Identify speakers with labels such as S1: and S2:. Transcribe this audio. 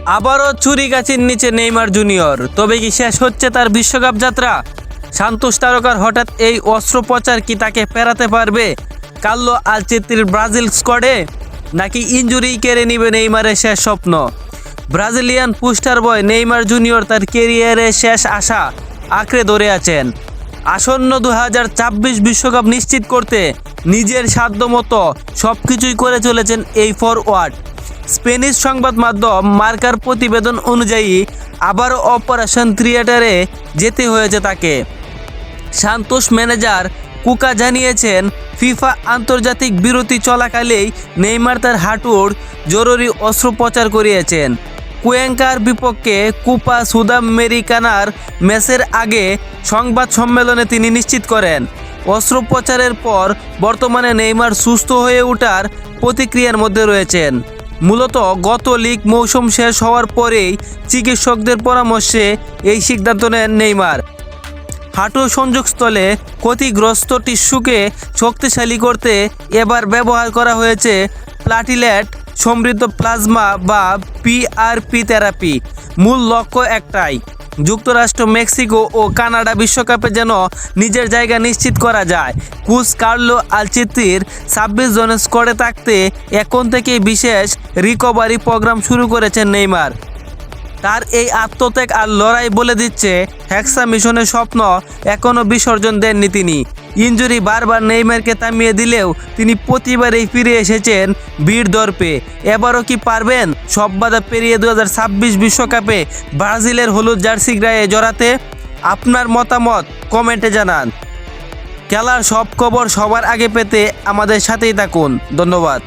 S1: আবারও ছুরিকাছির নিচে Neymar junior. তবে কি শেষ হচ্ছে তার বিশ্বকাপ যাত্রা? সান্তোস তারকার হঠাৎ এই অস্ত্রোপচার কি তাকে ফেরাতে পারবে কার্লো আলচেত্রির ব্রাজিল স্কোয়াডে, নাকি ইনজুরি কেড়ে নিবে নেইমারের শেষ স্বপ্ন? ব্রাজিলিয়ান পুস্টার বয় নেইমার জুনিয়র তার কেরিয়ারের শেষ আশা আঁকড়ে ধরে আছেন। আসন্ন 2026 বিশ্বকাপ নিশ্চিত করতে নিজের সাধ্যমতো সব কিছুই করে চলেছেন এই ফরওয়ার্ড। স্পেনিশ সংবাদ মাধ্যম মার্কার প্রতিবেদন অনুযায়ী আবারও অপারেশন থিয়েটারে যেতে হয়েছে তাকে। সান্তোস ম্যানেজার কুকা জানিয়েছেন, ফিফা আন্তর্জাতিক বিরতি চলাকালেই নেইমার তার হাঁটুর জরুরি অস্ত্রোপচার করিয়েছেন। কুয়েঙ্কার বিপক্ষে কোপা সুদামেরিকানার ম্যাচের আগে সংবাদ সম্মেলনে তিনি নিশ্চিত করেন, অস্ত্রোপচারের পর বর্তমানে নেইমার সুস্থ হয়ে ওঠার প্রতিক্রিয়ার মধ্যে রয়েছেন। মূলত গত লিগ মৌসুম শেষ হওয়ার পরেই চিকিৎসকদের পরামর্শে এই সিদ্ধান্ত নেন নেইমার। হাঁটু সংযোগস্থলে ক্ষতিগ্রস্ত টিস্যুকে শক্তিশালী করতে এবার ব্যবহার করা হয়েছে প্লাটিলেট সমৃদ্ধ প্লাজমা বা পিআরপি থেরাপি। মূল লক্ষ্য একটাই, যুক্তরাষ্ট্র, মেক্সিকো ও কানাডা বিশ্বকাপে যেন নিজের জায়গা নিশ্চিত করা যায়। কোচ কার্লো আলচেত্রির 26 জনের স্কোয়াডে থাকতে এখন থেকেই বিশেষ রিকভারি প্রোগ্রাম শুরু করেছেন নেইমার। তার এই আত্মত্যাগ আর লড়াই বলে দিচ্ছে হেক্সা মিশনের স্বপ্ন এখনও বিসর্জন দেননি তিনি। ইনজুরি বারবার নেইমারকে থামিয়ে দিলেও তিনি প্রতিবারেই ফিরে এসেছেন বীর দর্পে। এবারও কি পারবেন সব বাধা পেরিয়ে 2026 বিশ্বকাপে ব্রাজিলের হলুদ জার্সি গায়ে জড়াতে? আপনার মতামত কমেন্টে জানান। খেলার সব খবর সবার আগে পেতে আমাদের সাথেই থাকুন। ধন্যবাদ।